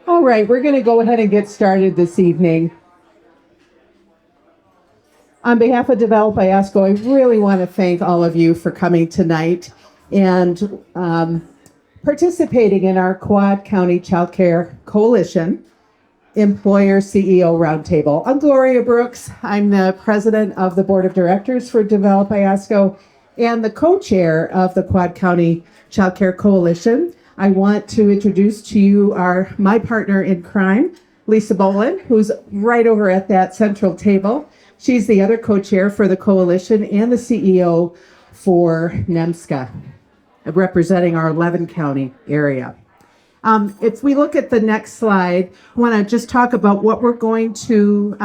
All right, we're going to go ahead and get started this evening. On behalf of Develop Iosco, I really want to thank all of you for coming tonight and participating in our Quad County Childcare Coalition Employer CEO Roundtable. I'm Gloria Brooks. I'm the president of the board of directors for Develop Iosco and the co-chair of the Quad County Childcare Coalition. I want to introduce to you my partner in crime, Lisa Bolin, who's right over at that central table. She's the other co-chair for the coalition and the CEO for NEMSCA, representing our 11 county area. If we look at the next slide, I want to just talk about what we're going to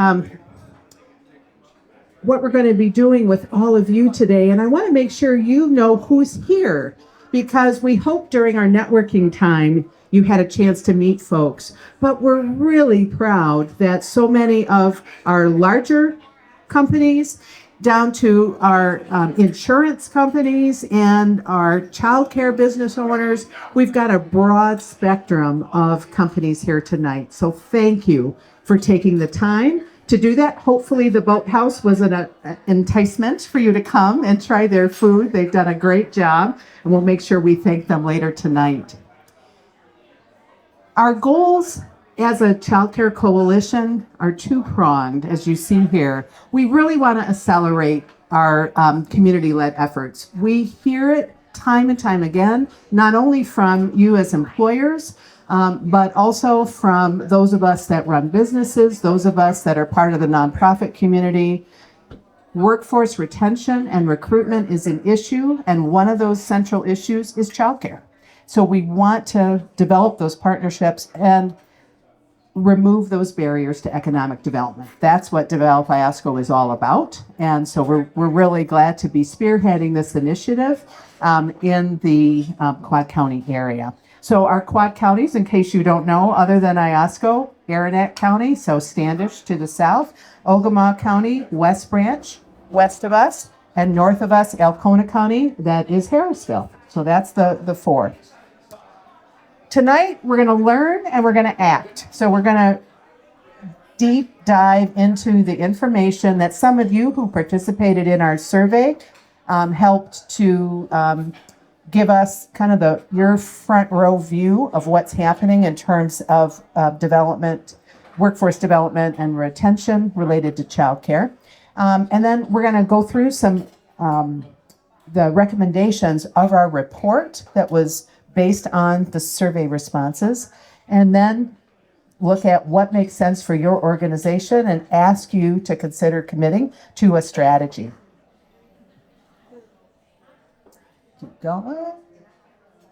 be doing with all of you today. And I want to make sure you know who's here, because we hope during our networking time you had a chance to meet folks. But we're really proud that so many of our larger companies, down to our insurance companies and our childcare business owners, we've got a broad spectrum of companies here tonight. So thank you for taking the time to do that. Hopefully the boathouse was an enticement for you to come and try their food. They've done a great job, and we'll make sure we thank them later tonight. Our goals as a childcare coalition are two-pronged, as you see here. We really want to accelerate our community-led efforts. We hear it time and time again, not only from you as employers, but also from those of us that run businesses, those of us that are part of the nonprofit community. Workforce retention and recruitment is an issue, and one of those central issues is childcare. So we want to develop those partnerships and remove those barriers to economic development. That's what Develop Iosco is all about. And so we're really glad to be spearheading this initiative in the Quad County area. So our Quad counties, in case you don't know, other than Iosco, Aranet County, so Standish to the south, Ogama County, West Branch, west of us, and north of us, Alcona County, that is Harrisville. So that's the four. Tonight, we're going to learn and we're going to act. So we're going to deep dive into the information that some of you who participated in our survey helped to give us kind of your front row view of what's happening in terms of development, workforce development and retention related to childcare. And then we're going to go through some the recommendations of our report that was based on the survey responses, and then look at what makes sense for your organization and ask you to consider committing to a strategy. Keep going.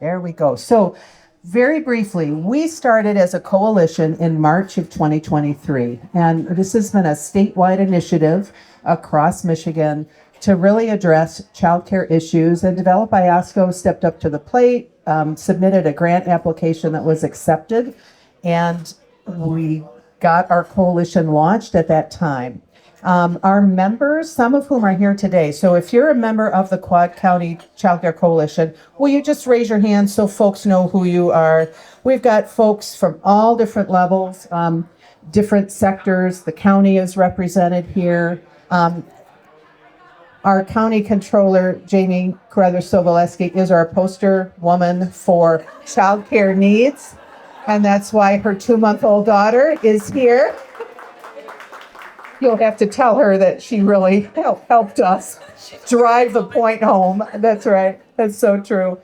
There we go. So very briefly, we started as a coalition in March of 2023, and this has been a statewide initiative across Michigan to really address childcare issues, and Develop Iosco stepped up to the plate, submitted a grant application that was accepted, and we got our coalition launched at that time. Our members, some of whom are here today, so if you're a member of the Quad County Childcare Coalition, will you just raise your hand so folks know who you are? We've got folks from all different levels, different sectors. The county is represented here. Our county controller, Jamie Carruthers-Soboleski, is our poster woman for childcare needs, and that's why her 2-month-old daughter is here. You'll have to tell her that she really helped us drive the point home. That's right. That's so true.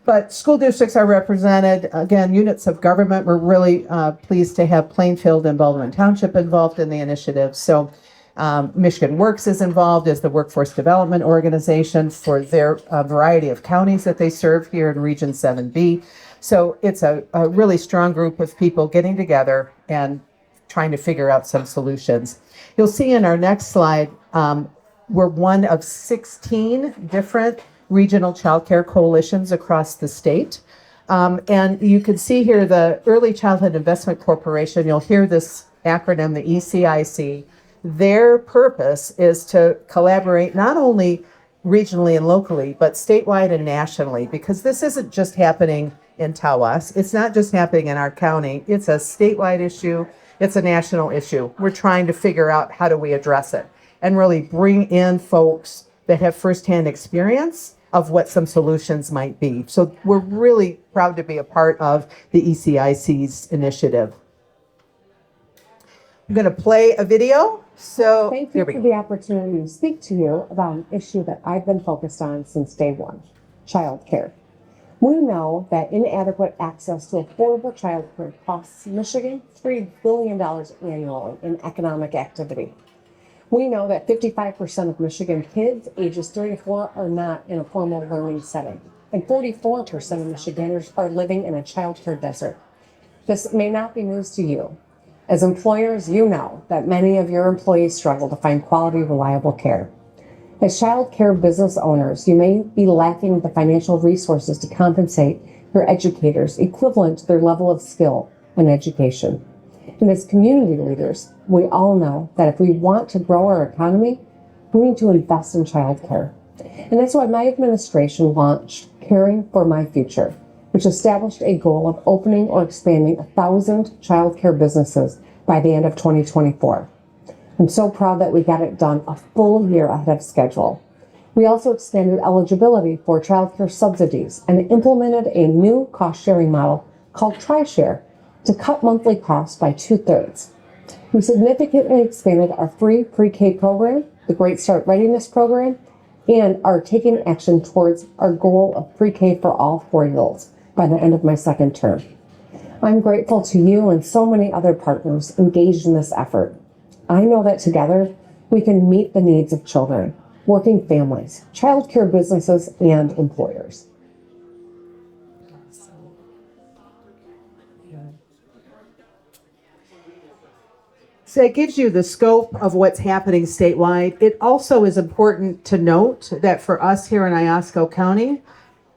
But school districts are represented. Again, units of government. We're really pleased to have Plainfield and Baldwin Township involved in the initiative. So Michigan Works is involved as the workforce development organization for their variety of counties that they serve here in Region 7B. So it's a really strong group of people getting together and trying to figure out some solutions. You'll see in our next slide, we're one of 16 different regional childcare coalitions across the state. And you can see here the Early Childhood Investment Corporation. You'll hear this acronym, the ECIC. Their purpose is to collaborate not only regionally and locally, but statewide and nationally, because this isn't just happening in Tawas. It's not just happening in our county. It's a statewide issue. It's a national issue. We're trying to figure out how do we address it and really bring in folks that have firsthand experience of what some solutions might be. So we're really proud to be a part of the ECIC's initiative. I'm going to play a video. So thank you for the opportunity to speak to you about an issue that I've been focused on since day one, childcare. We know that inadequate access to affordable childcare costs Michigan $3 billion annually in economic activity. We know that 55% of Michigan kids ages 3 to 4 are not in a formal learning setting, and 44% of Michiganders are living in a childcare desert. This may not be news to you. As employers, you know that many of your employees struggle to find quality, reliable care. As child care business owners, you may be lacking the financial resources to compensate your educators equivalent to their level of skill and education. And as community leaders, we all know that if we want to grow our economy, we need to invest in child care. And that's why my administration launched Caring for My Future, which established a goal of opening or expanding 1,000 child care businesses by the end of 2024. I'm so proud that we got it done a full year ahead of schedule. We also expanded eligibility for child care subsidies and implemented a new cost-sharing model called TriShare to cut monthly costs by 2/3. We significantly expanded our free pre-K program, the Great Start Readiness Program, and are taking action towards our goal of pre-K for all 4-year-olds by the end of my second term. I'm grateful to you and so many other partners engaged in this effort. I know that together we can meet the needs of children, working families, childcare businesses, and employers. So it gives you the scope of what's happening statewide. It also is important to note that for us here in Iosco County,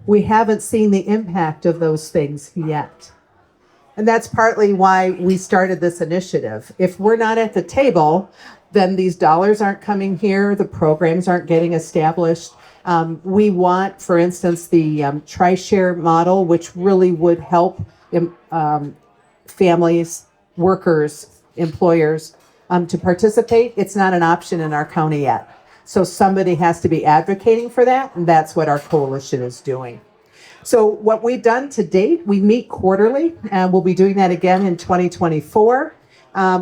we haven't seen the impact of those things yet. And that's partly why we started this initiative. If we're not at the table, then these dollars aren't coming here, the programs aren't getting established. We want, for instance, the TriShare model, which really would help families, workers, employers to participate. It's not an option in our county yet. So somebody has to be advocating for that, and that's what our coalition is doing. So what we've done to date, we meet quarterly, and we'll be doing that again in 2024.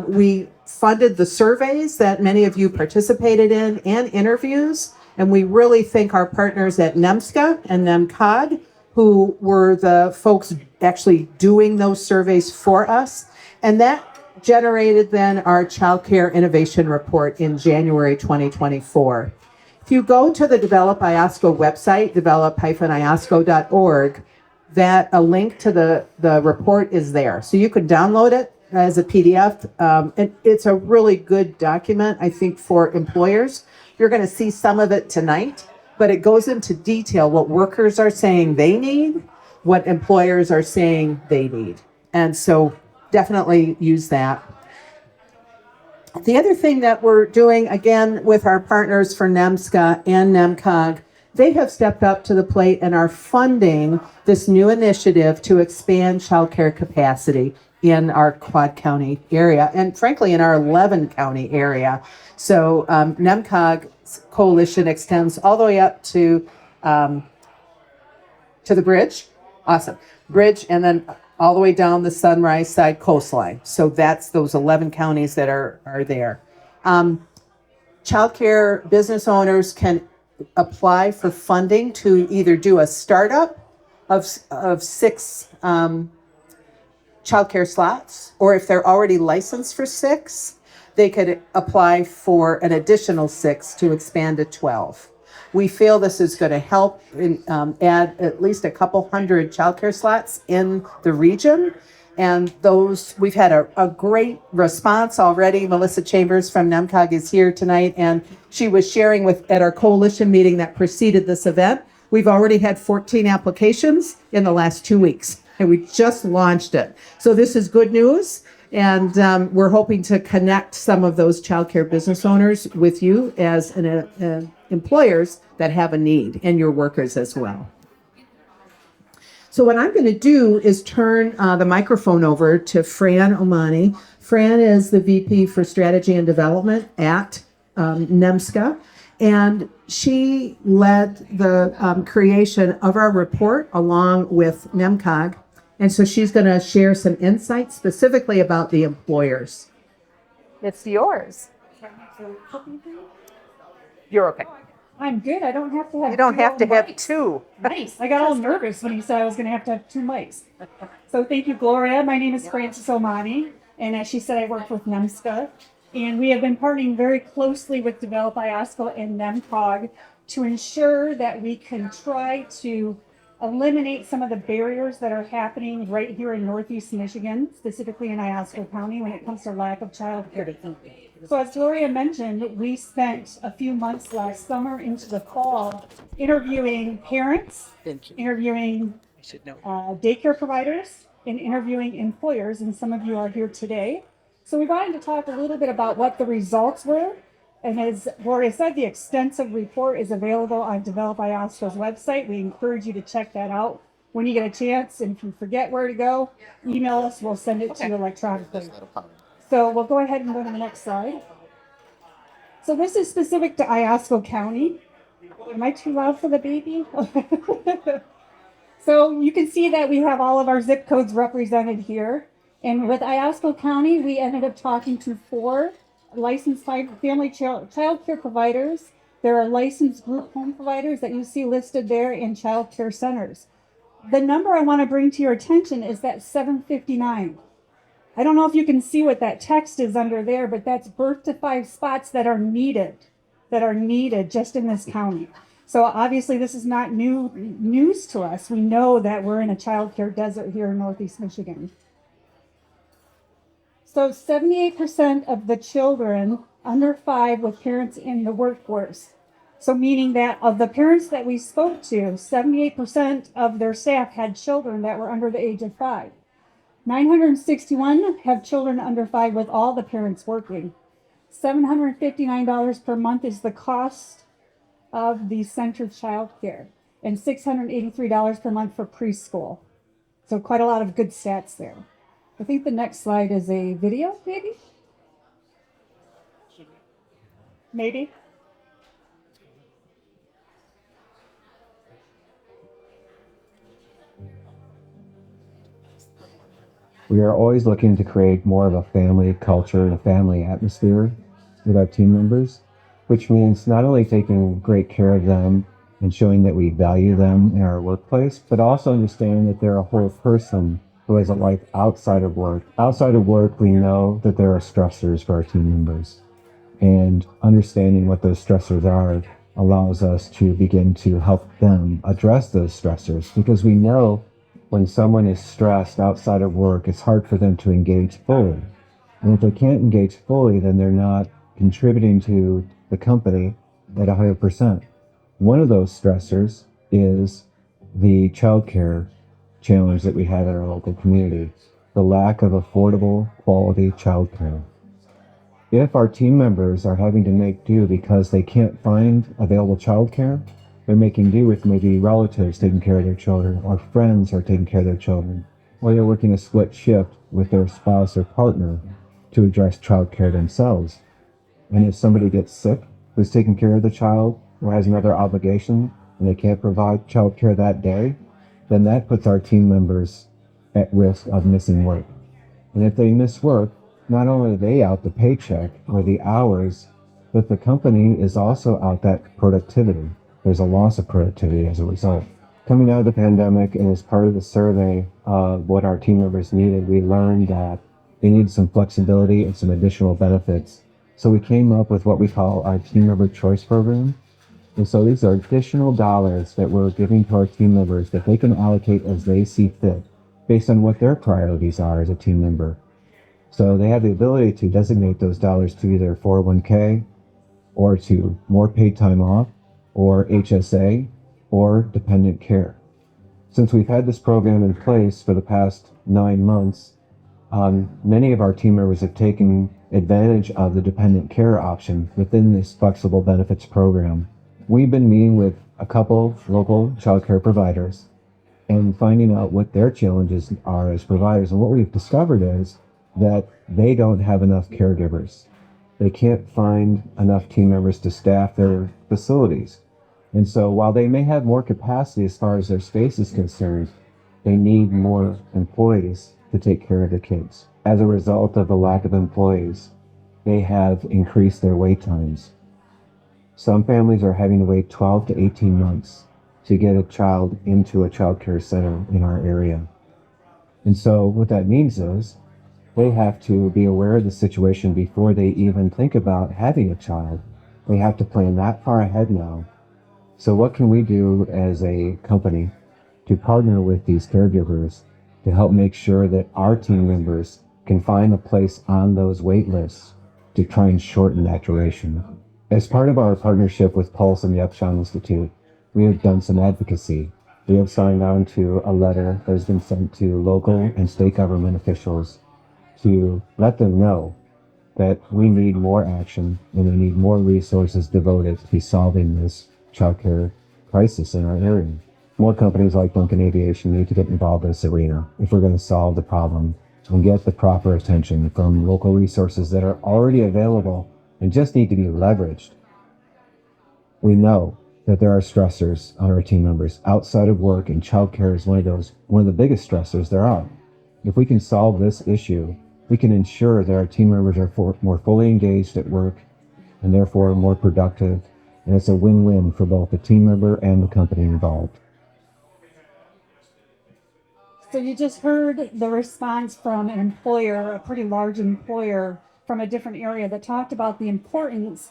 We funded the surveys that many of you participated in and interviews, and we really thank our partners at NEMSCA and NEMCOG, who were the folks actually doing those surveys for us. And that generated then our Child Care Innovation Report in January 2024. If you go to the Develop Iosco website, develop-iosco.org, a link to the report is there. So you can download it as a PDF. It's a really good document, I think, for employers. You're going to see some of it tonight, but it goes into detail what workers are saying they need, what employers are saying they need. And so definitely use that. The other thing that we're doing, again, with our partners for NEMSCA and NEMCOG, they have stepped up to the plate and are funding this new initiative to expand childcare capacity in our Quad County area, and frankly, in our 11 county area. So NEMCOG's coalition extends all the way up to the bridge. Awesome. Bridge, and then all the way down the Sunrise Side coastline. So that's those 11 counties that are there. Childcare business owners can apply for funding to either do a startup of 6 childcare slots, or if they're already licensed for 6, they could apply for an additional 6 to expand to 12. We feel this is going to help add at least a couple hundred childcare slots in the region. And those, we've had a great response already. Melissa Chambers from NEMCOG is here tonight, and she was sharing at our coalition meeting that preceded this event. We've already had 14 applications in the last 2 weeks, and we just launched it. So this is good news. And we're hoping to connect some of those childcare business owners with you as employers that have a need, and your workers as well. So what I'm going to do is turn the microphone over to Fran Omani. Fran is the VP for Strategy and Development at NEMSCA, and she led the creation of our report along with NEMCOG. And so she's going to share some insights specifically about the employers. It's yours. You're okay. I'm good. I don't have to have. You don't have to have mics. two. Nice. I got all nervous when he said I was going to have 2 mics. So thank you, Gloria. My name is Frances Omani, and as she said, I work with NEMSCA, and we have been partnering very closely with Develop Iosco and NEMCOG to ensure that we can try to eliminate some of the barriers that are happening right here in Northeast Michigan, specifically in Iosco County, when it comes to lack of childcare. So as Gloria mentioned, we spent a few months last summer into the fall interviewing parents, interviewing daycare providers, and interviewing employers, and some of you are here today. So we wanted to talk a little bit about what the results were. And as Gloria said, the extensive report is available on Develop Iosco's website. We encourage you to check that out when you get a chance. And if you forget where to go, email us. We'll send it to you electronically. So we'll go ahead and go to the next slide. So this is specific to Iosco County. Am I too loud for the baby? So you can see that we have all of our zip codes represented here. And with Iosco County, we ended up talking to 4 licensed family child care providers. There are licensed group home providers that you see listed there in child care centers. The number I want to bring to your attention is that 759. I don't know if you can see what that text is under there, but that's birth to 5 spots that are needed just in this county. So obviously this is not news to us. We know that we're in a child care desert here in Northeast Michigan. So 78% of the children under 5 with parents in the workforce. So meaning that of the parents that we spoke to, 78% of their staff had children that were under the age of 5. 961 have children under 5 with all the parents working. $759 per month is the cost of the centered child care, and $683 per month for preschool. So quite a lot of good stats there. I think the next slide is a video, maybe? Maybe? We are always looking to create more of a family culture and a family atmosphere with our team members, which means not only taking great care of them and showing that we value them in our workplace, but also understanding that they're a whole person who has a life outside of work. Outside of work, we know that there are stressors for our team members, and understanding what those stressors are allows us to begin to help them address those stressors, because we know when someone is stressed outside of work, it's hard for them to engage fully. And if they can't engage fully, then they're not contributing to the company at 100%. One of those stressors is the childcare challenge that we have in our local community, the lack of affordable, quality childcare. If our team members are having to make do because they can't find available childcare, they're making do with maybe relatives taking care of their children, or friends are taking care of their children, or they're working a split shift with their spouse or partner to address childcare themselves. And if somebody gets sick who's taking care of the child or has another obligation and they can't provide childcare that day, then that puts our team members at risk of missing work. And if they miss work, not only are they out the paycheck or the hours, but the company is also out that productivity. There's a loss of productivity as a result. Coming out of the pandemic, and as part of the survey of what our team members needed, we learned that they needed some flexibility and some additional benefits. So we came up with what we call our Team Member Choice Program. And so these are additional dollars that we're giving to our team members that they can allocate as they see fit, based on what their priorities are as a team member. So they have the ability to designate those dollars to either 401k, or to more paid time off, or HSA, or dependent care. Since we've had this program in place for the past 9 months, many of our team members have taken advantage of the dependent care option within this flexible benefits program. We've been meeting with a couple local childcare providers, and finding out what their challenges are as providers. And what we've discovered is that they don't have enough caregivers. They can't find enough team members to staff their facilities. And so while they may have more capacity as far as their space is concerned, they need more employees to take care of the kids. As a result of the lack of employees, they have increased their wait times. Some families are having to wait 12 to 18 months to get a child into a child care center in our area. And so what that means is they have to be aware of the situation before they even think about having a child. They have to plan that far ahead now. So what can we do as a company to partner with these caregivers to help make sure that our team members can find a place on those wait lists to try and shorten that duration? As part of our partnership with Pulse and the Upshaw Institute, we have done some advocacy. We have signed on to a letter that has been sent to local and state government officials to let them know that we need more action and we need more resources devoted to solving this childcare crisis in our area. More companies like Duncan Aviation need to get involved in this arena if we're going to solve the problem and get the proper attention from local resources that are already available and just need to be leveraged. We know that there are stressors on our team members outside of work, and childcare is one of the biggest stressors there are. If we can solve this issue, we can ensure that our team members are more fully engaged at work and therefore more productive, and it's a win-win for both the team member and the company involved. So you just heard the response from an employer, a pretty large employer from a different area, that talked about the importance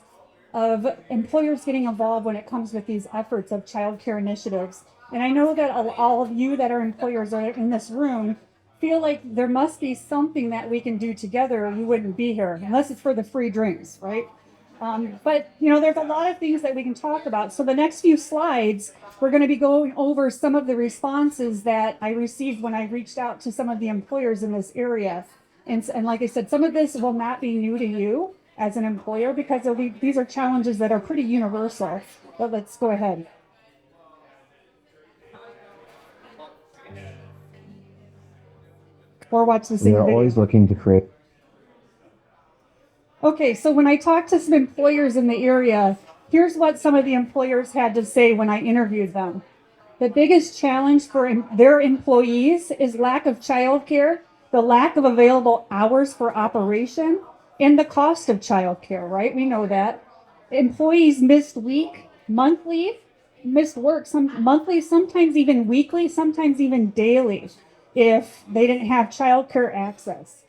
of employers getting involved when it comes with these efforts of child care initiatives. And I know that all of you that are employers are in this room feel like there must be something that we can do together or we wouldn't be here, unless it's for the free drinks, right? But there's a lot of things that we can talk about. So the next few slides, we're going to be going over some of the responses that I received when I reached out to some of the employers in this area. And like I said, some of this will not be new to you as an employer because these are challenges that are pretty universal. But let's go ahead. Or watch the same We are video. always looking to create. Okay, so when I talked to some employers in the area, here's what some of the employers had to say when I interviewed them. The biggest challenge for their employees is lack of childcare, the lack of available hours for operation, and the cost of childcare, right? We know that. Employees missed monthly, missed work, monthly, sometimes even weekly, sometimes even daily, if they didn't have childcare access.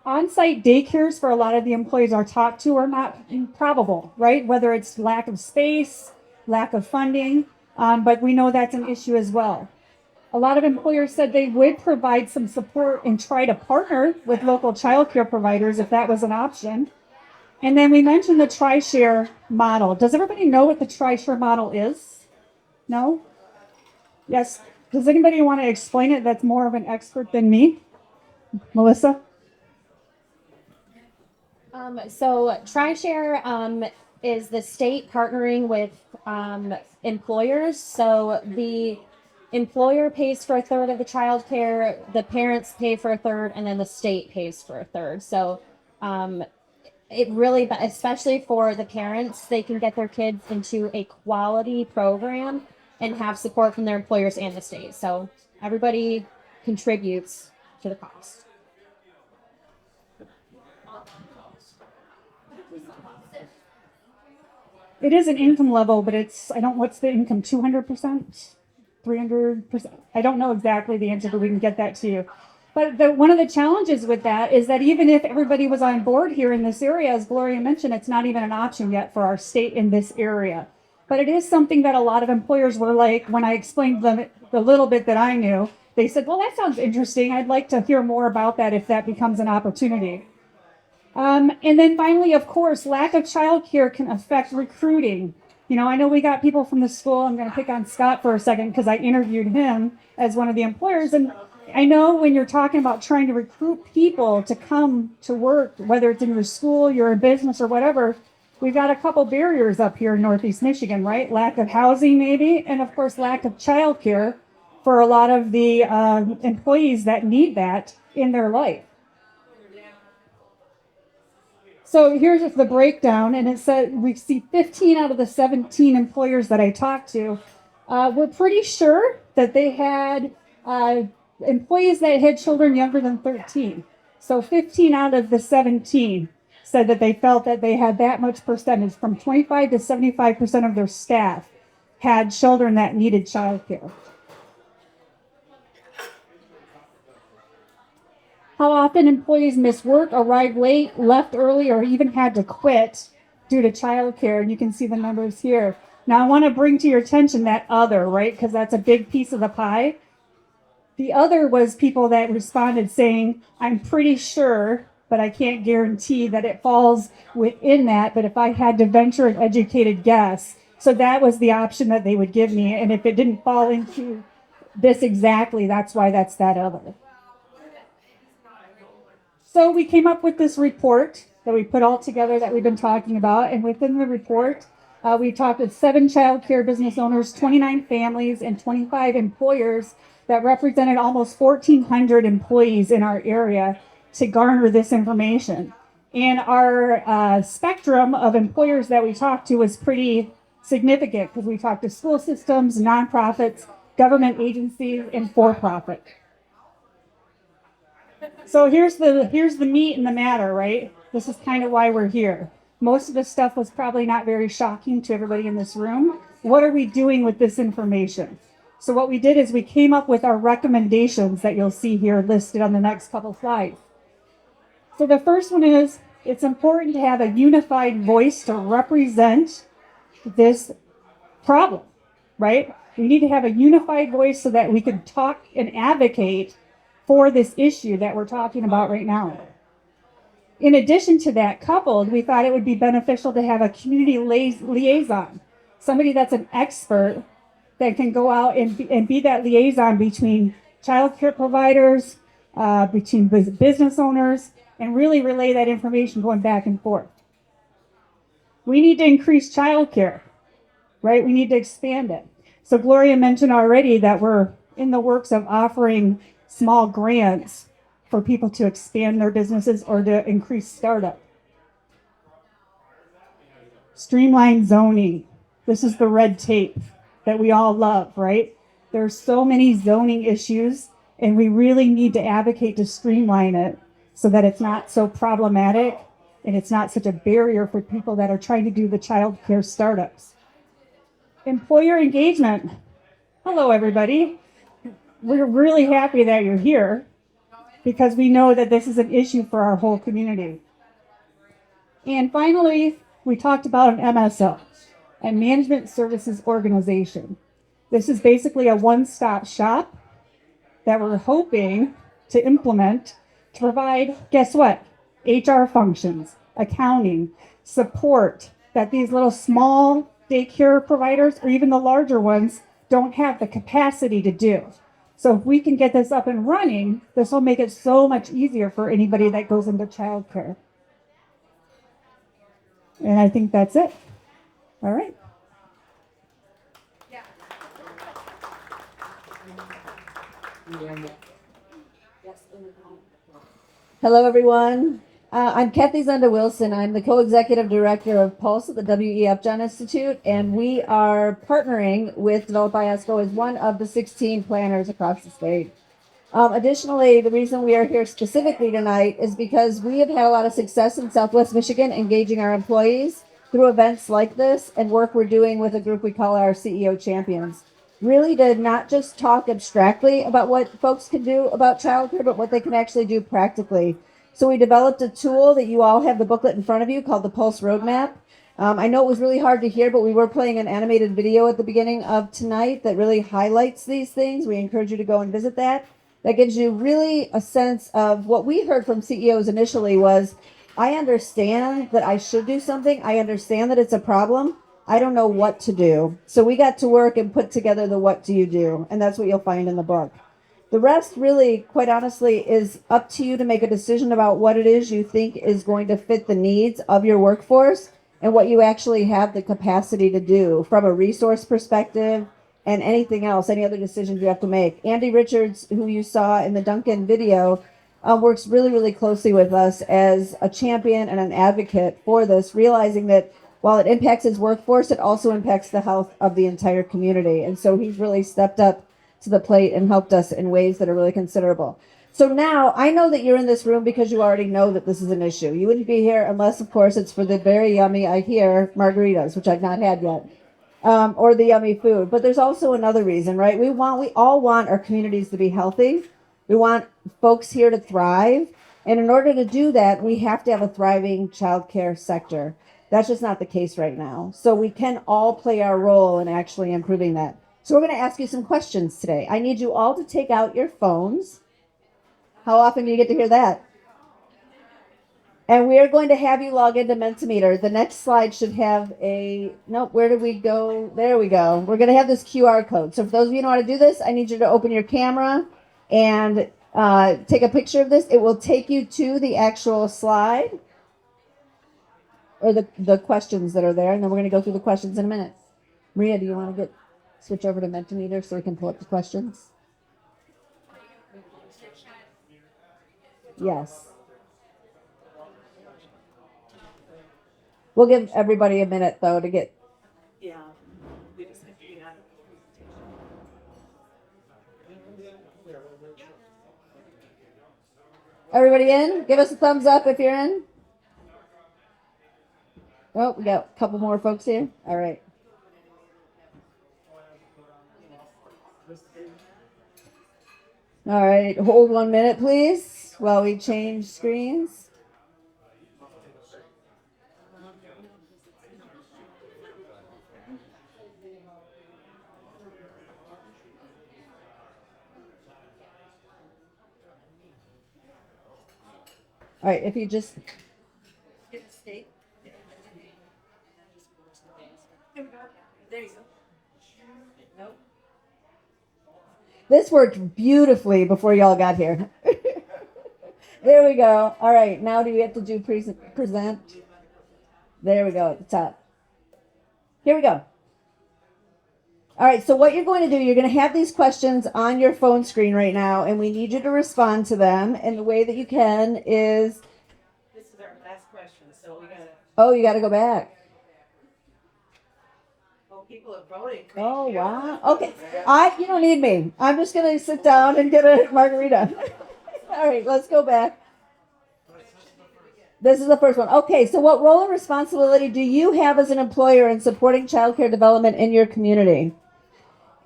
On-site daycares for a lot of the employees are talked to are not probable, right? Whether it's lack of space, lack of funding, but we know that's an issue as well. A lot of employers said they would provide some support and try to partner with local childcare providers if that was an option. And then we mentioned the tri-share model. Does everybody know what the tri-share model is? No? Yes. Does anybody want to explain it that's more of an expert than me? Melissa? So TriShare is the state partnering with employers. So the employer pays for a third of the child care, the parents pay for a third, and then the state pays for a third. So it really, especially for the parents, they can get their kids into a quality program and have support from their employers and the state. So everybody contributes to the cost. It is an income level, but what's the income, 200%? 300%? I don't know exactly the answer, but we can get that to you. But one of the challenges with that is that even if everybody was on board here in this area, as Gloria mentioned, it's not even an option yet for our state in this area. But it is something that a lot of employers were like, when I explained them the little bit that I knew, they said, well, that sounds interesting. I'd like to hear more about that if that becomes an opportunity. And then finally, of course, lack of childcare can affect recruiting. I know we got people from the school. I'm going to pick on Scott for a second because I interviewed him as one of the employers. And I know when you're talking about trying to recruit people to come to work, whether it's in your school, your business, or whatever, we've got a couple barriers up here in Northeast Michigan, right? Lack of housing, maybe, and of course, lack of childcare. for a lot of the employees that need that in their life. So here's the breakdown, and it said we see 15 out of the 17 employers that I talked to were pretty sure that they had employees that had children younger than 13. So 15 out of the 17 said that they felt that they had that much percentage, from 25 to 75% of their staff had children that needed childcare. How often employees miss work, arrived late, left early, or even had to quit due to childcare. And you can see the numbers here. Now I want to bring to your attention that other, right? Because that's a big piece of the pie. The other was people that responded saying, I'm pretty sure, but I can't guarantee that it falls within that. But if I had to venture an educated guess, so that was the option that they would give me. And if it didn't fall into this exactly, that's why that's that other. So we came up with this report that we put all together that we've been talking about. And within the report, we talked with 7 child care business owners, 29 families, and 25 employers that represented almost 1,400 employees in our area to garner this information. And our spectrum of employers that we talked to was pretty significant, because we talked to school systems, nonprofits, government agencies, and for-profit. So here's the meat and the matter, right? This is kind of why we're here. Most of the stuff was probably not very shocking to everybody in this room. What are we doing with this information? So what we did is we came up with our recommendations that you'll see here listed on the next couple slides. So the first one is, it's important to have a unified voice to represent this problem, right? We need to have a unified voice so that we can talk and advocate for this issue that we're talking about right now. In addition to that, coupled, we thought it would be beneficial to have a community liaison, somebody that's an expert that can go out and be that liaison between child care providers, between business owners, and really relay that information going back and forth. We need to increase child care, right? We need to expand it. So Gloria mentioned already that we're in the works of offering small grants for people to expand their businesses or to increase startup. Streamline zoning. This is the red tape that we all love, right? There's so many zoning issues, and we really need to advocate to streamline it so that it's not so problematic and it's not such a barrier for people that are trying to do the child care startups. Employer engagement. Hello, everybody. We're really happy that you're here because we know that this is an issue for our whole community. And finally, we talked about an MSO, a management services organization. This is basically a one-stop shop that we're hoping to implement to provide, guess what? HR functions, accounting, support that these little small daycare providers or even the larger ones don't have the capacity to do. So if we can get this up and running, this will make it so much easier for anybody that goes into childcare. And I think that's it. All right. Hello, everyone. I'm Kathy Zenda-Wilson. I'm the co-executive director of Pulse at the WEF John Institute, and we are partnering with Develop Iosco as one of the 16 planners across the state. Additionally, the reason we are here specifically tonight is because we have had a lot of success in Southwest Michigan engaging our employees through events like this and work we're doing with a group we call our CEO Champions. Really to not just talk abstractly about what folks can do about childcare, but what they can actually do practically. So we developed a tool that you all have the booklet in front of you called the Pulse Roadmap. I know it was really hard to hear, but we were playing an animated video at the beginning of tonight that really highlights these things. We encourage you to go and visit that. That gives you really a sense of what we heard from CEOs initially was, I understand that I should do something. I understand that it's a problem. I don't know what to do. So we got to work and put together the what do you do, and that's what you'll find in the book. The rest really, quite honestly, is up to you to make a decision about what it is you think is going to fit the needs of your workforce and what you actually have the capacity to do from a resource perspective, and anything else, any other decisions you have to make. Andy Richards, who you saw in the Duncan video, works really, really closely with us as a champion and an advocate for this, realizing that while it impacts his workforce, it also impacts the health of the entire community. And so he's really stepped up to the plate and helped us in ways that are really considerable. So now I know that you're in this room because you already know that this is an issue. You wouldn't be here unless, of course, it's for the very yummy, I hear, margaritas, which I've not had yet, or the yummy food. But there's also another reason, right? We all want our communities to be healthy. We want folks here to thrive. And in order to do that, we have to have a thriving childcare sector. That's just not the case right now. So we can all play our role in actually improving that. So we're going to ask you some questions today. I need you all to take out your phones. How often do you get to hear that? And we are going to have you log into Mentimeter. The next slide should have nope, where did we go? There we go. We're going to have this QR code. So for those of you who know how to do this, I need you to open your camera and take a picture of this. It will take you to the actual slide or the questions that are there. And then we're going to go through the questions in a minute. Maria, do you want to switch over to Mentimeter so we can pull up the questions? Yes. We'll give everybody a minute, though, to get... Yeah. Everybody in? Give us a thumbs up if you're in. Oh, we got a couple more folks here. All right. All right. Hold 1 minute, please, while we change screens. All right, if you just... This worked beautifully before y'all got here. There we go. All right, now do we have to do present? There we go at the top. Here we go. All right, so what you're going to do, you're going to have these questions on your phone screen right now, and we need you to respond to them. And the way that you can is... This is our last question, so we gotta... Oh, you got to go back. Oh, people are voting. Oh, wow. Okay. You don't need me. I'm just going to sit down and get a margarita. All right, let's go back. This is the first one. Okay, so what role and responsibility do you have as an employer in supporting childcare development in your community?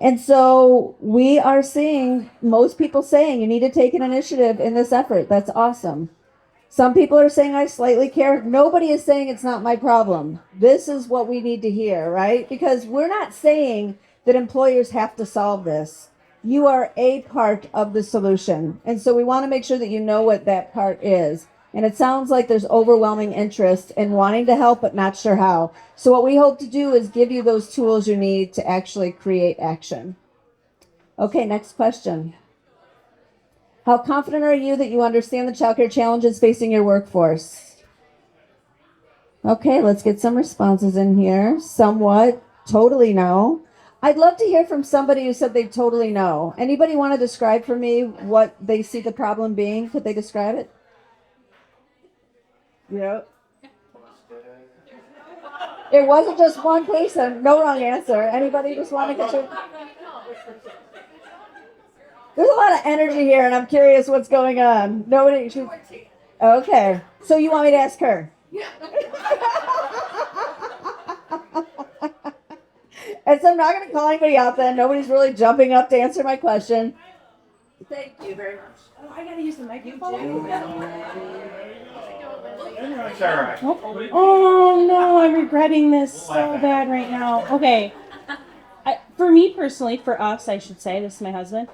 And so we are seeing most people saying you need to take an initiative in this effort. That's awesome. Some people are saying I slightly care. Nobody is saying it's not my problem. This is what we need to hear, right? Because we're not saying that employers have to solve this. You are a part of the solution. And so we want to make sure that you know what that part is. And it sounds like there's overwhelming interest in wanting to help, but not sure how. So what we hope to do is give you those tools you need to actually create action. Okay, next question. How confident are you that you understand the childcare challenges facing your workforce? Okay, let's get some responses in here. Somewhat, totally no. I'd love to hear from somebody who said they totally know. Anybody want to describe for me what they see the problem being? Could they describe it? Yeah. It wasn't just one person. No wrong answer. Anybody just want to contribute? There's a lot of energy here, and I'm curious what's going on. Nobody. Okay. So you want me to ask her? Yeah. And so I'm not going to call anybody out then. Nobody's really jumping up to answer my question. Thank you very much. Oh, I gotta use the microphone. Right. Oh no, I'm regretting this so bad right now. Okay, for me personally, for us, I should say, this is my husband.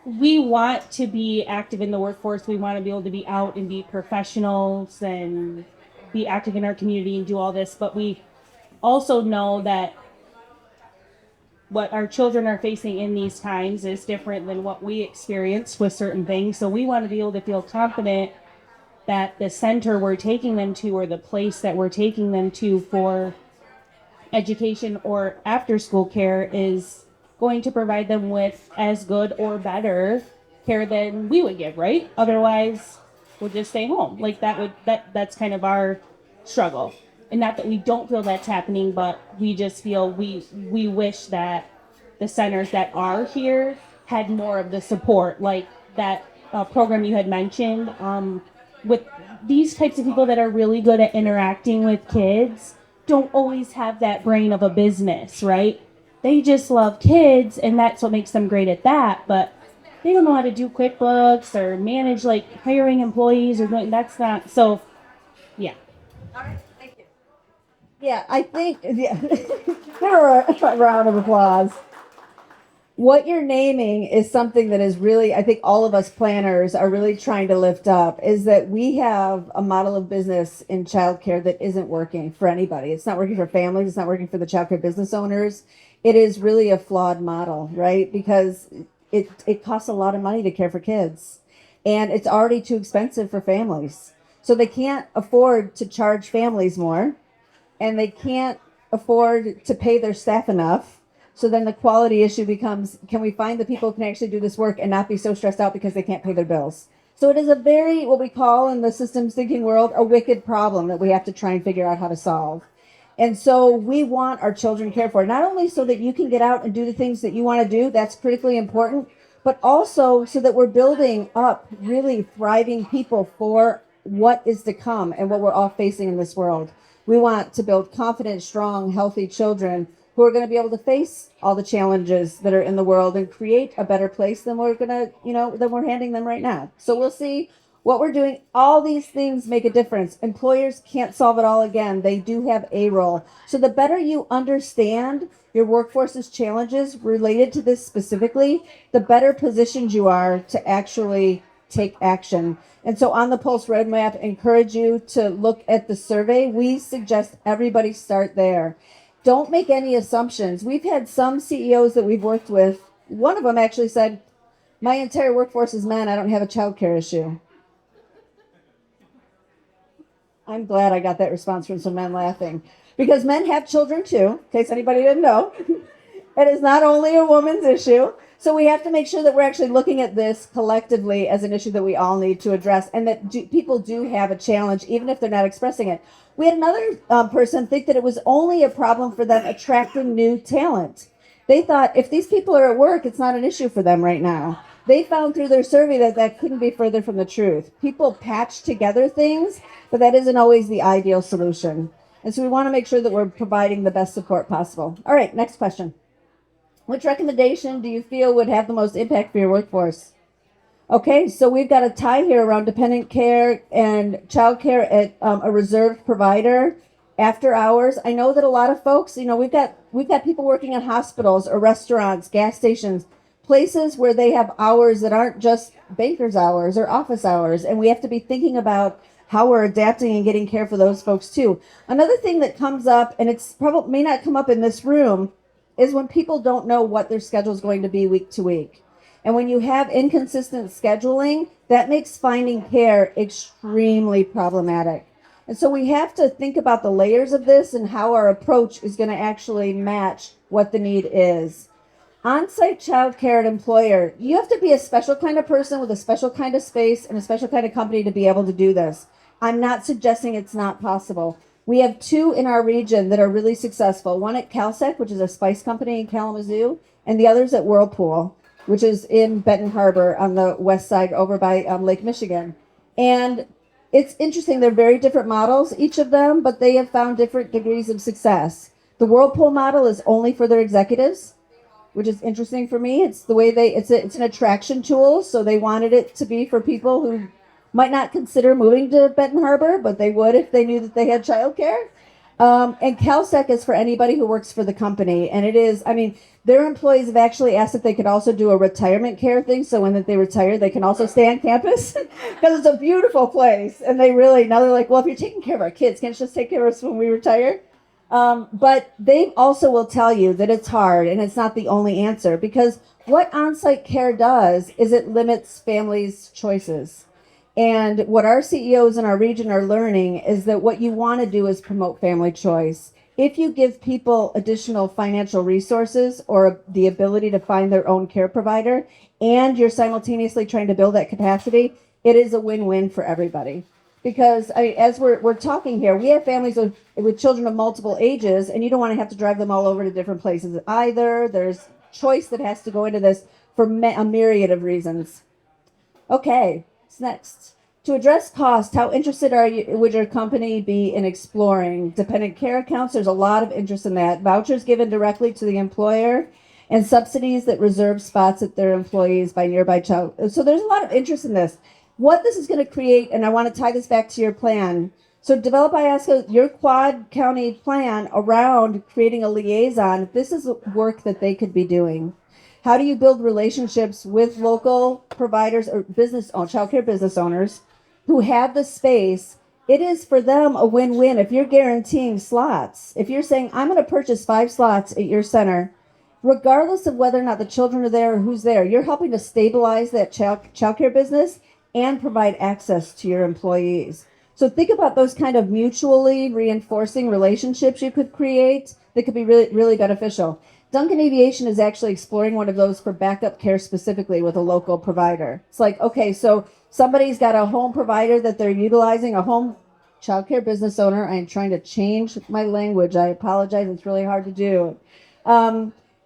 We want to be active in the workforce. We want to be able to be out and be professionals and be active in our community and do all this. But we also know that what our children are facing in these times is different than what we experience with certain things. So we want to be able to feel confident that the center we're taking them to or the place that we're taking them to for education or after school care is going to provide them with as good or better care than we would give, right? Otherwise, we'll just stay home. Like that's kind of our struggle. And not that we don't feel that's happening, but we just feel we wish that the centers that are here had more of the support, like that program you had mentioned, with these types of people that are really good at interacting with kids don't always have that brain of a business, right? They just love kids and that's what makes them great at that, but they don't know how to do QuickBooks or manage like hiring employees or that's not so yeah. Yeah, I think, yeah. Give her a round of applause. What you're naming is something that is really, I think all of us planners are really trying to lift up, is that we have a model of business in childcare that isn't working for anybody. It's not working for families. It's not working for the childcare business owners. It is really a flawed model, right? Because it costs a lot of money to care for kids, and it's already too expensive for families. So they can't afford to charge families more, and they can't afford to pay their staff enough. So then the quality issue becomes, can we find the people who can actually do this work and not be so stressed out because they can't pay their bills? So it is a very, what we call in the systems thinking world, a wicked problem that we have to try and figure out how to solve. And so we want our children cared for, not only so that you can get out and do the things that you want to do, that's critically important, but also so that we're building up really thriving people for what is to come and what we're all facing in this world. We want to build confident, strong, healthy children who are going to be able to face all the challenges that are in the world and create a better place than we're going to, than we're handing them right now. So we'll see what we're doing. All these things make a difference. Employers can't solve it all again. They do have a role. So the better you understand your workforce's challenges related to this specifically, the better positioned you are to actually take action. And so on the Pulse Roadmap, encourage you to look at the survey. We suggest everybody start there. Don't make any assumptions. We've had some CEOs that we've worked with. One of them actually said, my entire workforce is men. I don't have a childcare issue. I'm glad I got that response from some men laughing, because men have children too, in case anybody didn't know. It is not only a woman's issue. So we have to make sure that we're actually looking at this collectively as an issue that we all need to address, and that people do have a challenge, even if they're not expressing it. We had another person think that it was only a problem for them attracting new talent. They thought if these people are at work, it's not an issue for them right now. They found through their survey that that couldn't be further from the truth. People patch together things, but that isn't always the ideal solution. And so we want to make sure that we're providing the best support possible. All right, next question. Which recommendation do you feel would have the most impact for your workforce? Okay, so we've got a tie here around dependent care and child care at a reserved provider after hours. I know that a lot of folks, we've got people working in hospitals or restaurants, gas stations, places where they have hours that aren't just banker's hours or office hours, and we have to be thinking about how we're adapting and getting care for those folks too. Another thing that comes up, and it's probably may not come up in this room, is when people don't know what their schedule is going to be week to week. And when you have inconsistent scheduling, that makes finding care extremely problematic. And so we have to think about the layers of this and how our approach is going to actually match what the need is. On-site childcare at employer, you have to be a special kind of person with a special kind of space and a special kind of company to be able to do this. I'm not suggesting it's not possible. We have two in our region that are really successful. One at CalSec, which is a spice company in Kalamazoo, and the other's at Whirlpool, which is in Benton Harbor on the west side over by Lake Michigan. And it's interesting. They're very different models, each of them, but they have found different degrees of success. The Whirlpool model is only for their executives, which is interesting for me. It's the way it's an attraction tool. So they wanted it to be for people who might not consider moving to Benton Harbor, but they would if they knew that they had childcare. And CalSec is for anybody who works for the company. And it is, their employees have actually asked if they could also do a retirement care thing. So when they retire, they can also stay on campus because it's a beautiful place. And now they're like, well, if you're taking care of our kids, can't you just take care of us when we retire? But they also will tell you that it's hard and it's not the only answer, because what on-site care does is it limits families' choices. And what our CEOs in our region are learning is that what you want to do is promote family choice. if you give people additional financial resources or the ability to find their own care provider, and you're simultaneously trying to build that capacity, it is a win-win for everybody. Because I mean, as we're talking here, we have families with children of multiple ages, and you don't want to have to drive them all over to different places either. There's choice that has to go into this for a myriad of reasons. Okay, what's next? To address cost, how interested would your company be in exploring dependent care accounts? There's a lot of interest in that. Vouchers given directly to the employer and subsidies that reserve spots at their employees by nearby child. So there's a lot of interest in this. What this is going to create, and I want to tie this back to your plan. So Develop Iosco, your Quad County plan around creating a liaison, this is work that they could be doing. How do you build relationships with local providers or childcare business owners who have the space? It is for them a win-win if you're guaranteeing slots. If you're saying, I'm going to purchase 5 slots at your center, regardless of whether or not the children are there or who's there, you're helping to stabilize that childcare business and provide access to your employees. So think about those kind of mutually reinforcing relationships you could create that could be really, really beneficial. Duncan Aviation is actually exploring one of those for backup care specifically with a local provider. It's like, okay, so somebody's got a home provider that they're utilizing, a home childcare business owner. I'm trying to change my language. I apologize. It's really hard to do.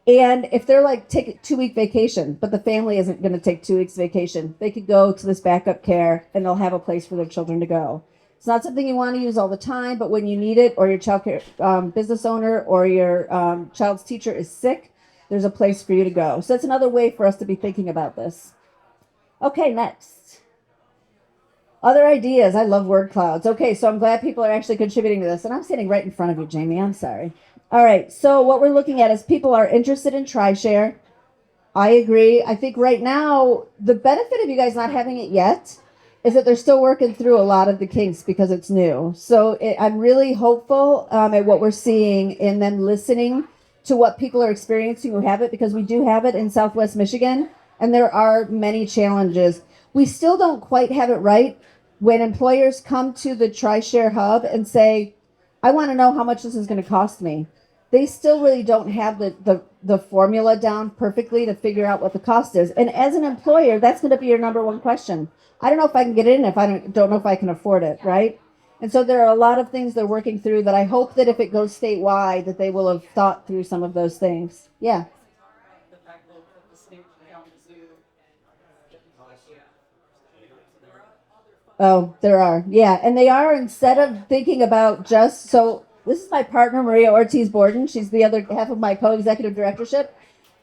And if they're like, take a 2-week vacation, but the family isn't going to take 2 weeks vacation, they could go to this backup care and they'll have a place for their children to go. It's not something you want to use all the time, but when you need it, or your childcare business owner or your child's teacher is sick, there's a place for you to go. So that's another way for us to be thinking about this. Okay, next. Other ideas. I love word clouds. Okay, so I'm glad people are actually contributing to this. And I'm standing right in front of you, Jamie. I'm sorry. All right, so what we're looking at is people are interested in TriShare. I agree. I think right now, the benefit of you guys not having it yet is that they're still working through a lot of the kinks because it's new. So I'm really hopeful at what we're seeing in them listening to what people are experiencing who have it, because we do have it in Southwest Michigan, and there are many challenges. We still don't quite have it right when employers come to the TriShare Hub and say, I want to know how much this is going to cost me. They still really don't have the formula down perfectly to figure out what the cost is. And as an employer, that's going to be your number one question. I don't know if I can get in if I don't know if I can afford it, right? And so there are a lot of things they're working through that I hope that if it goes statewide, that they will have thought through some of those things. Yeah. Oh, there are. Yeah. And they are, instead of thinking about just, so this is my partner, Maria Ortiz Borden. She's the other half of my co-executive directorship.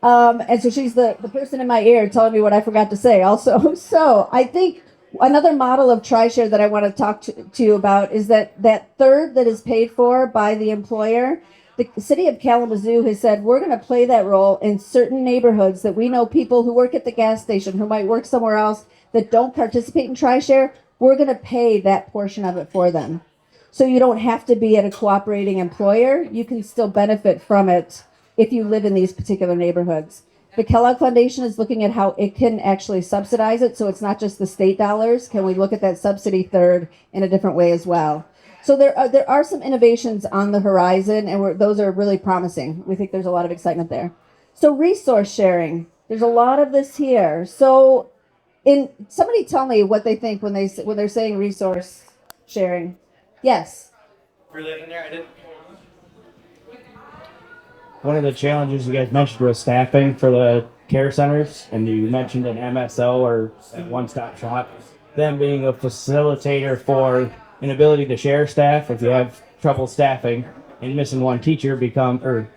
And so she's the person in my ear telling me what I forgot to say also. So I think another model of TriShare that I want to talk to you about is that third that is paid for by the employer. The city of Kalamazoo has said, we're going to play that role in certain neighborhoods that we know people who work at the gas station, who might work somewhere else, that don't participate in TriShare. We're going to pay that portion of it for them. So you don't have to be at a cooperating employer. You can still benefit from it if you live in these particular neighborhoods. The Kellogg Foundation is looking at how it can actually subsidize it, so it's not just the state dollars. Can we look at that subsidy third in a different way as well? So there are some innovations on the horizon, and those are really promising. We think there's a lot of excitement there. So resource sharing. There's a lot of this here. So somebody tell me what they think when they're saying resource sharing. Yes. Really in there, I didn't. One of the challenges you guys mentioned was staffing for the care centers, and you mentioned an MSO or a one-stop shop. Them being a facilitator for an ability to share staff. If you have trouble staffing and missing one teacher, or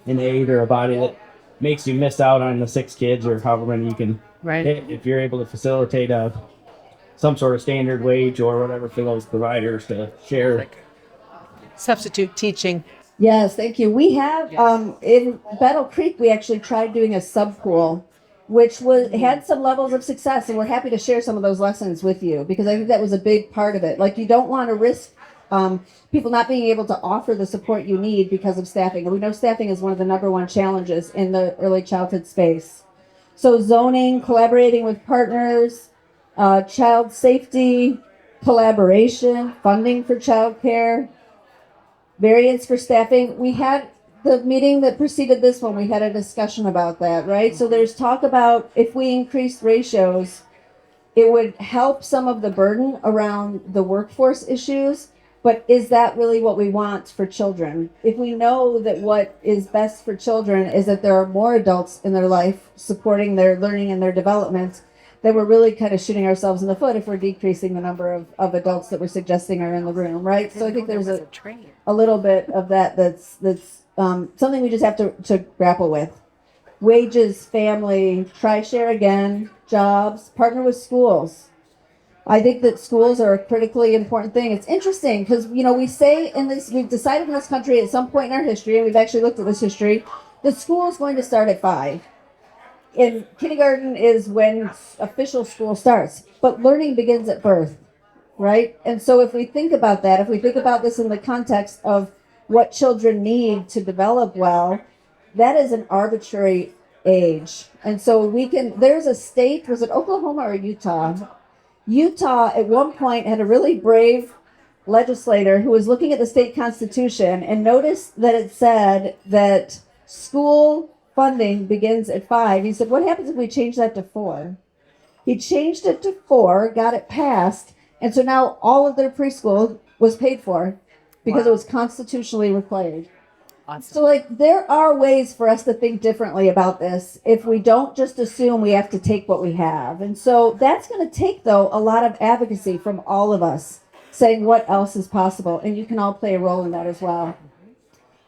an aide or a body that makes you miss out on the 6 kids or however many you can hit. If you're able to facilitate some sort of standard wage or whatever for those providers to share. Substitute teaching. Yes, thank you. We have in Battle Creek, we actually tried doing a sub-pool, which had some levels of success, and we're happy to share some of those lessons with you, because I think that was a big part of it. Like, you don't want to risk people not being able to offer the support you need because of staffing. And we know staffing is one of the number one challenges in the early childhood space. So zoning, collaborating with partners, child safety, collaboration, funding for childcare. Variance for staffing. We had the meeting that preceded this one, we had a discussion about that, right? So there's talk about if we increase ratios, it would help some of the burden around the workforce issues. But is that really what we want for children? If we know that what is best for children is that there are more adults in their life supporting their learning and their development, then we're really kind of shooting ourselves in the foot if we're decreasing the number of adults that we're suggesting are in the room, right? So I think there's a little bit of that's something we just have to grapple with. Wages, family, try share again, jobs, partner with schools. I think that schools are a critically important thing. It's interesting because, we say we've decided in this country at some point in our history, and we've actually looked at this history, that school is going to start at 5. And kindergarten is when official school starts. But learning begins at birth, right? And so if we think about that, if we think about this in the context of what children need to develop well, that is an arbitrary age. And so there's a state, was it Oklahoma or Utah? Utah at one point had a really brave legislator who was looking at the state constitution and noticed that it said that school funding begins at 5. He said, what happens if we change that to 4? He changed it to 4, got it passed, and so now all of their preschool was paid for because it was constitutionally required. Awesome. So there are ways for us to think differently about this if we don't just assume we have to take what we have. And so that's going to take, though, a lot of advocacy from all of us saying what else is possible. And you can all play a role in that as well.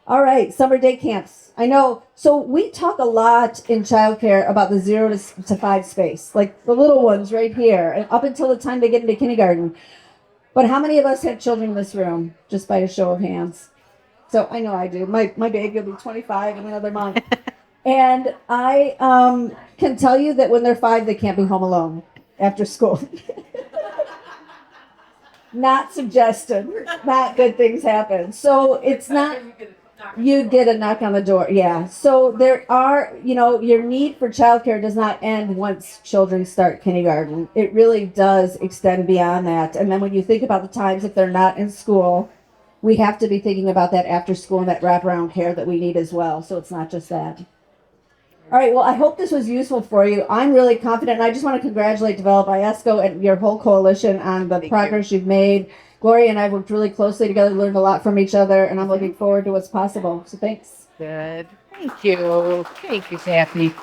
All right, summer day camps. I know. So we talk a lot in childcare about the 0 to 5 space, like the little ones right here, and up until the time they get into kindergarten. But how many of us have children in this room, just by a show of hands? So I know I do. My baby will be 25 in another month. And I can tell you that when they're 5, they can't be home alone after school. Not suggested. Not good things happen. So it's not, you get a knock on the door. Yeah. So there are, your need for childcare does not end once children start kindergarten. It really does extend beyond that. And then when you think about the times if they're not in school, we have to be thinking about that after school and that wraparound care that we need as well. So it's not just that. All right. Well, I hope this was useful for you. I'm really confident. And I just want to congratulate Develop Iosco and your whole coalition on the progress you've made. Gloria and I worked really closely together, learned a lot from each other, and I'm looking forward to what's possible. So thanks. Good. Thank you. Thank you, Kathy.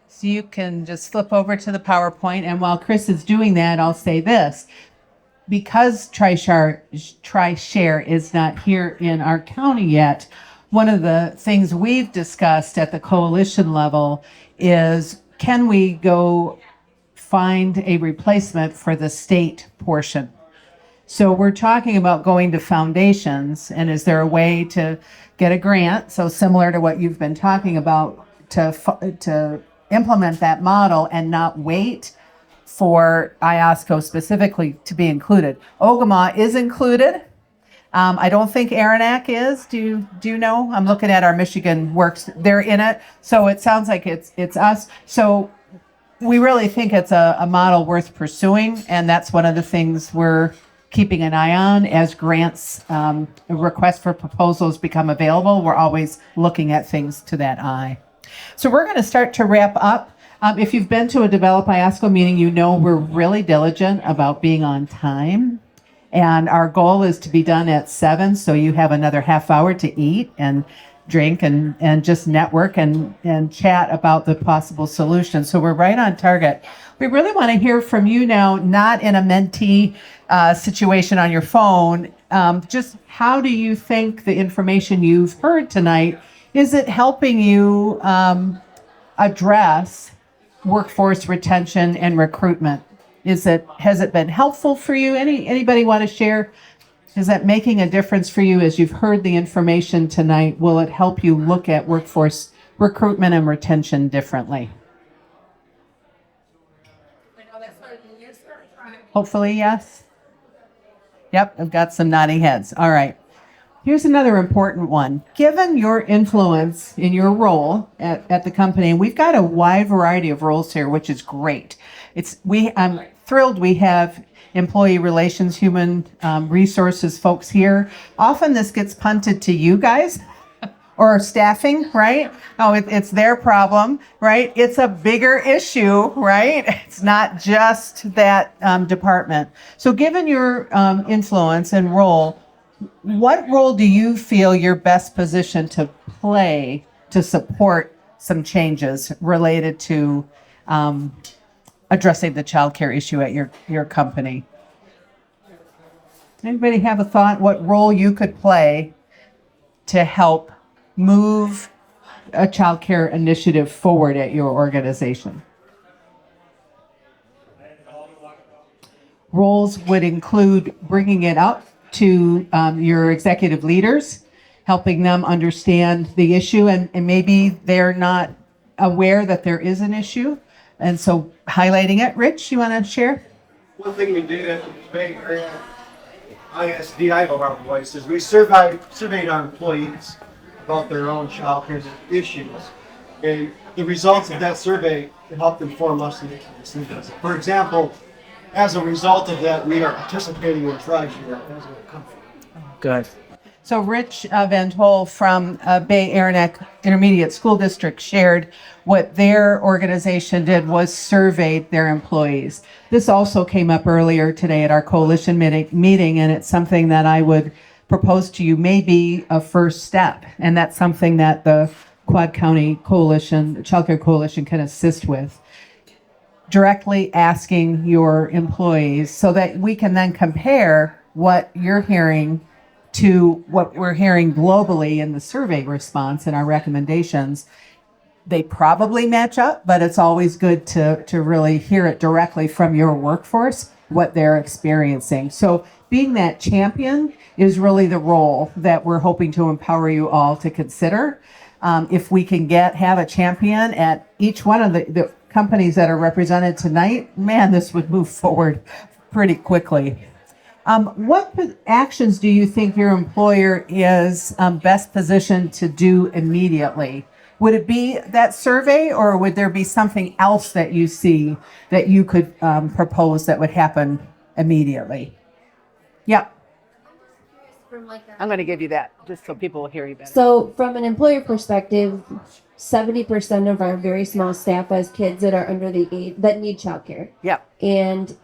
So you can just flip over to the PowerPoint, and while Chris is doing that, I'll say this. Because TriShare is not here in our county yet, one of the things we've discussed at the coalition level is, can we go find a replacement for the state portion? So we're talking about going to foundations, and is there a way to get a grant, so similar to what you've been talking about, to implement that model and not wait for Iosco specifically to be included? Ogama is included. I don't think Aranac is. Do you know? I'm looking at our Michigan Works. They're in it. So it sounds like it's us. So we really think it's a model worth pursuing, and that's one of the things we're keeping an eye on as grants, requests for proposals become available. We're always looking at things to that eye. So we're going to start to wrap up. If you've been to a Develop Iosco meeting, you know we're really diligent about being on time. And our goal is to be done at 7, so you have another half hour to eat and drink and just network and chat about the possible solutions. So we're right on target. We really want to hear from you now, not in a mentee situation on your phone. Just how do you think the information you've heard tonight, is it helping you address workforce retention and recruitment? Has it been helpful for you? Anybody want to share? Is that making a difference for you as you've heard the information tonight? Will it help you look at workforce recruitment and retention differently? Hopefully, yes. Yep, I've got some nodding heads. All right. Here's another important one. Given your influence in your role at the company, and we've got a wide variety of roles here, which is great. I'm thrilled we have employee relations, human resources folks here. Often this gets punted to you guys or staffing, right? Oh, it's their problem, right? It's a bigger issue, right? It's not just that department. So given your influence and role, what role do you feel you're best positioned to play to support some changes related to addressing the childcare issue at your company? Anybody have a thought what role you could play to help move a childcare initiative forward at your organization? Roles would include bringing it up to your executive leaders, helping them understand the issue, and maybe they're not aware that there is an issue, and so highlighting it. Rich, you want to share? One thing we did at the Bay Area ISDI of our voice is we surveyed our employees about their own childcare issues. And the results of that survey helped inform us in making decisions. For example, as a result of that, we are participating in TriShare as a company. Good. So Rich Van Tol from Bay Area Intermediate School District shared what their organization did was surveyed their employees. This also came up earlier today at our coalition meeting, and it's something that I would propose to you may be a first step. And that's something that the Quad County Coalition, Childcare Coalition can assist with. Directly asking your employees so that we can then compare what you're hearing to what we're hearing globally in the survey response and our recommendations. They probably match up, but it's always good to really hear it directly from your workforce, what they're experiencing. So being that champion is really the role that we're hoping to empower you all to consider. If we can have a champion at each one of the companies that are represented tonight, man, this would move forward pretty quickly. What actions do you think your employer is best positioned to do immediately? Would it be that survey, or would there be something else that you see that you could propose that would happen immediately? Yeah. I'm going to give you that just so people will hear you better. So, from an employer perspective, 70% of our very small staff has kids that are under the age that need childcare. Yeah. And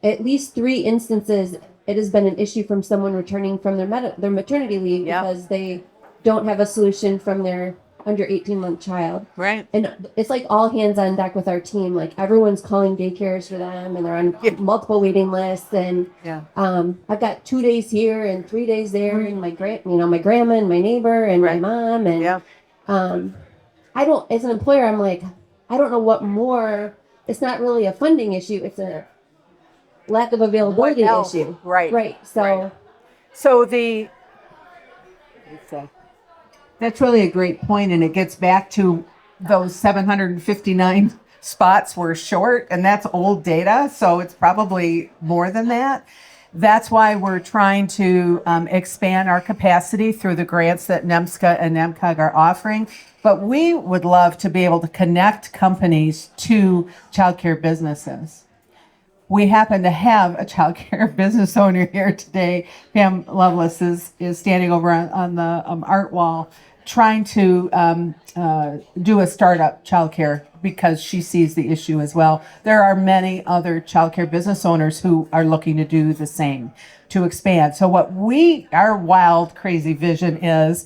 at least 3 instances, it has been an issue from someone returning from their maternity leave because they don't have a solution from their under 18-month child. Right. And it's like all hands on deck with our team. Like everyone's calling daycares for them, and they're on multiple waiting lists. And I've got 2 days here and 3 days there, and my grandma and my neighbor and my mom. And I don't, as an employer, I'm like, I don't know what more. It's not really a funding issue. It's a lack of availability issue. Right. Right. So that's really a great point, and it gets back to those 759 spots were short, and that's old data, so it's probably more than that. That's why we're trying to expand our capacity through the grants that NEMSCA and NEMCOG are offering. But we would love to be able to connect companies to childcare businesses. We happen to have a childcare business owner here today. Pam Lovelace is standing over on the art wall trying to do a startup childcare because she sees the issue as well. There are many other childcare business owners who are looking to do the same, to expand. So our wild, crazy vision is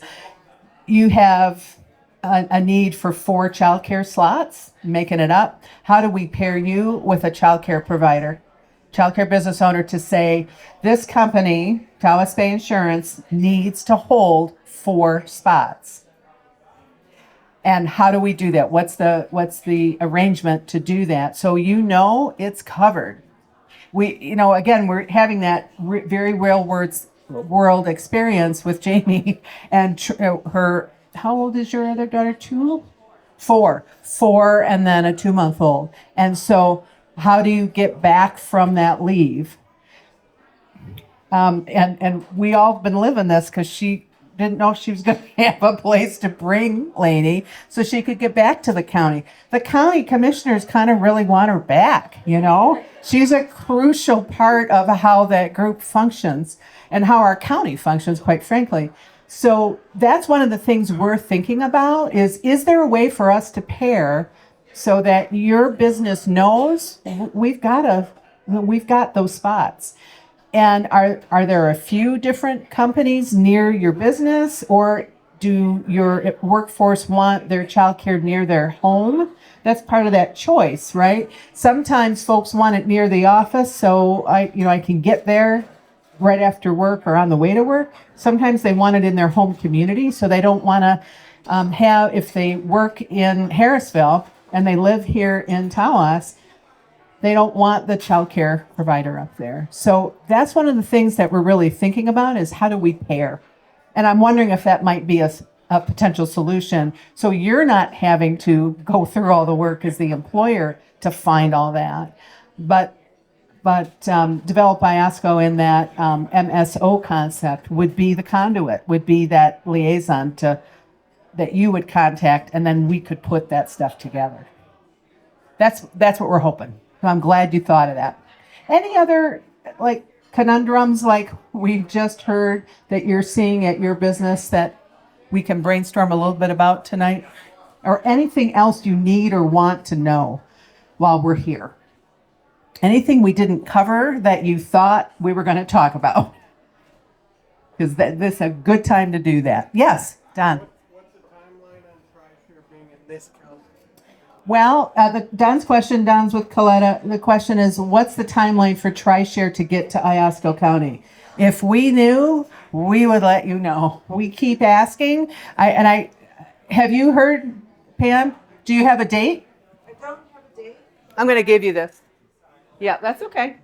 you have a need for 4 childcare slots, making it up. How do we pair you with a childcare provider, childcare business owner, to say, this company, Tawas Bay Insurance, needs to hold 4 spots? And how do we do that? What's the arrangement to do that? So it's covered. We're having that very real world experience with Jamie and her. How old is your other daughter? 2? 4, and then a 2-month-old. And so how do you get back from that leave? And we all been living this because she didn't know if she was going to have a place to bring Lainey so she could get back to the county. The county commissioners kind of really want her back, you know? She's a crucial part of how that group functions and how our county functions, quite frankly. So that's one of the things we're thinking about is there a way for us to pair so that your business knows we've got those spots? And are there a few different companies near your business, or do your workforce want their childcare near their home? That's part of that choice, right? Sometimes folks want it near the office, so I can get there right after work or on the way to work. Sometimes they want it in their home community, so they don't want to have, if they work in Harrisville and they live here in Tawas, they don't want the childcare provider up there. So that's one of the things that we're really thinking about is how do we pair? And I'm wondering if that might be a potential solution. So you're not having to go through all the work as the employer to find all that. But Develop Iosco in that MSO concept would be the conduit, would be that liaison that you would contact, and then we could put that stuff together. That's what we're hoping. So I'm glad you thought of that. Any other conundrums like we just heard that you're seeing at your business that we can brainstorm a little bit about tonight? Or anything else you need or want to know while we're here? Anything we didn't cover that you thought we were going to talk about? Because this is a good time to do that. Yes, Don. What's the timeline on TriShare being in this county? Well, Don's with Coletta. The question is, what's the timeline for TriShare to get to Iosco County? If we knew, we would let you know. We keep asking. Have you heard, Pam? Do you have a date? I don't have a date. I'm going to give you this. Yeah, that's okay.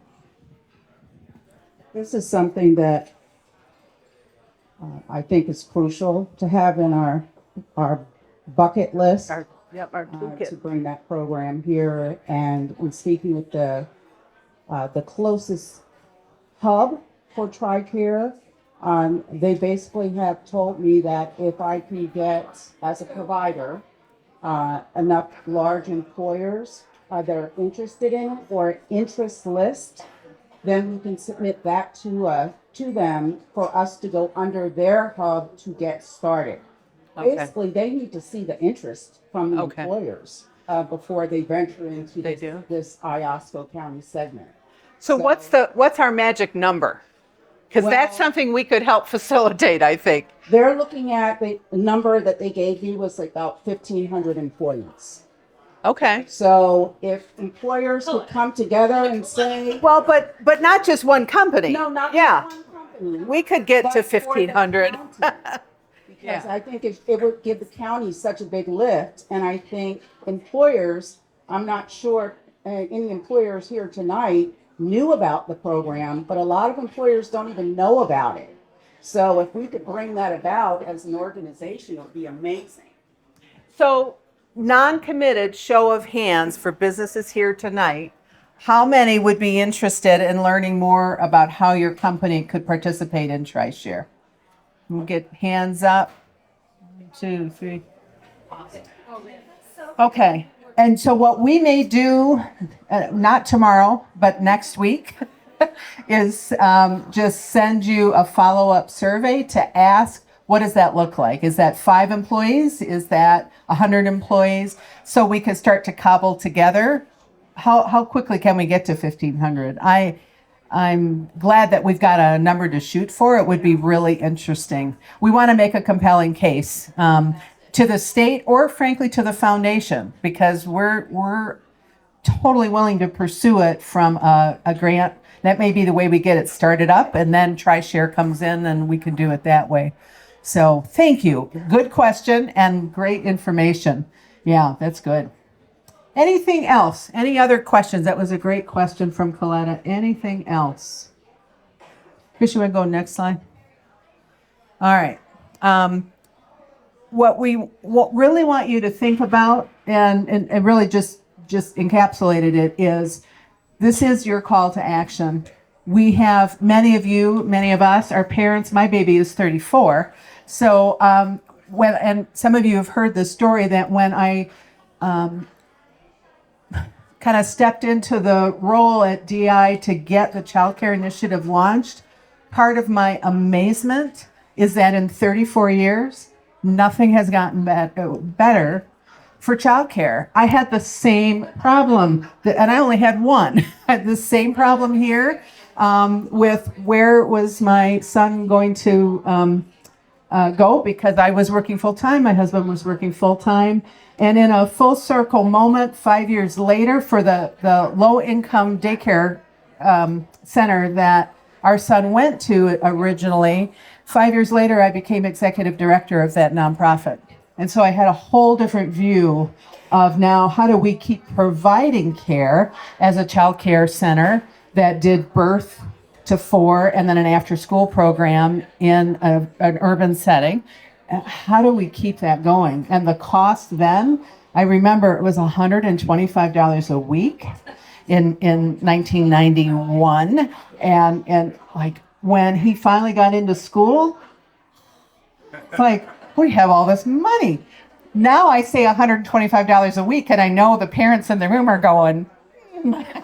This is something that I think is crucial to have in our bucket list. Our toolkit. To bring that program here, and when speaking with the closest hub for TRICARE, they basically have told me that if I can get, as a provider, enough large employers that are interested in it or interest list, then we can submit that to them for us to go under their hub to get started. Okay. Basically, they need to see the interest from the Okay. employers before they venture into this Iosco County segment. So what's our magic number? Because that's something we could help facilitate, I think. They're looking at the number that they gave me was like about 1,500 employees. Okay. So if employers would come together and say, Well, but not just one company. no, not Yeah. just one company. We could get to but for the 1,500. county. Because Yeah. I think it would give the county such a big lift. And I think employers, I'm not sure any employers here tonight knew about the program, but a lot of employers don't even know about it. So if we could bring that about as an organization, it would be amazing. So non-committed show of hands for businesses here tonight. How many would be interested in learning more about how your company could participate in TriShare? We'll get hands up. 1, 2, 3. Okay. And so what we may do, not tomorrow, but next week, is just send you a follow-up survey to ask, what does that look like? Is that 5 employees? Is that 100 employees? So we can start to cobble together. How quickly can we get to 1,500? I'm glad that we've got a number to shoot for. It would be really interesting. We want to make a compelling case to the state or frankly to the foundation, because we're totally willing to pursue it from a grant. That may be the way we get it started up, and then TriShare comes in and we can do it that way. So thank you. Good question and great information. Yeah, that's good. Anything else? Any other questions? That was a great question from Coletta. Anything else? Chris, you want to go next slide? All right. What we really want you to think about and really just encapsulated it is, this is your call to action. We have many of us, our parents, my baby is 34. So and some of you have heard the story that when I kind of stepped into the role at DI to get the childcare initiative launched, part of my amazement is that in 34 years, nothing has gotten better for childcare. I had the same problem, and I only had one. I had the same problem here with where was my son going to go, because I was working full time, my husband was working full time. And in a full circle moment, 5 years later, for the low income daycare center that our son went to originally, 5 years later, I became executive director of that nonprofit. And so I had a whole different view of now how do we keep providing care as a child care center that did birth to 4 and then an after school program in an urban setting. How do we keep that going? And the cost then, I remember it was $125 a week in 1991. And like when he finally got into school, it's like, we have all this money. Now I say $125 a week, and I know the parents in the room are going,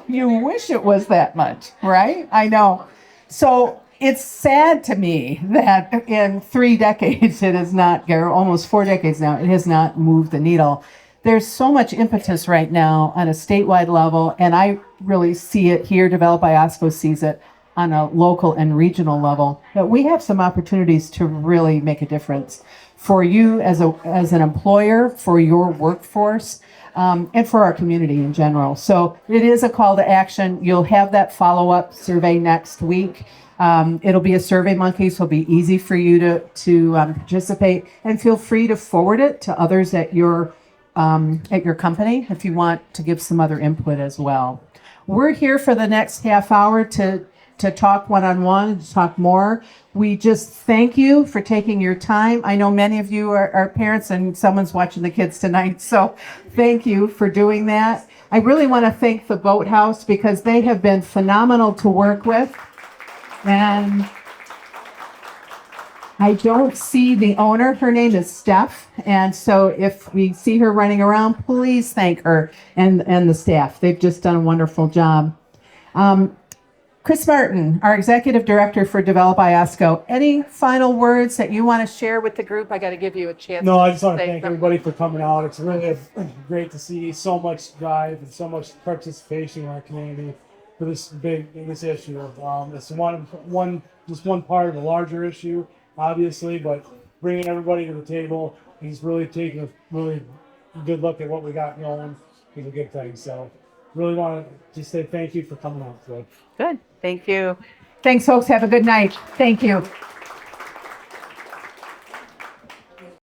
you wish it was that much, right? I know. So it's sad to me that in 3 decades, it has not, or almost 4 decades now, it has not moved the needle. There's so much impetus right now on a statewide level, and I really see it here. Develop Iosco sees it on a local and regional level, that we have some opportunities to really make a difference for you as an employer, for your workforce, and for our community in general. So it is a call to action. You'll have that follow-up survey next week. It'll be a Survey Monkey, so it'll be easy for you to participate, and feel free to forward it to others at your company if you want to give some other input as well. We're here for the next half hour to talk one-on-one, to talk more. We just thank you for taking your time. I know many of you are parents, and someone's watching the kids tonight, so thank you for doing that. I really want to thank the Boathouse, because they have been phenomenal to work with. And I don't see the owner. Her name is Steph. And so if we see her running around, please thank her and the staff. They've just done a wonderful job. Chris Martin, our executive director for Develop Iosco. Any final words that you want to share with the group? I got to give you a chance. No, I just want to thank something. everybody for coming out. It's really great to see so much drive and so much participation in our community for this issue. It's just one part of a larger issue, obviously, but bringing everybody to the table, he's really taking a really good look at what we got going is a good thing. So really want to just say thank you for coming out today. Good. Thank you. Thanks, folks. Have a good night. Thank you.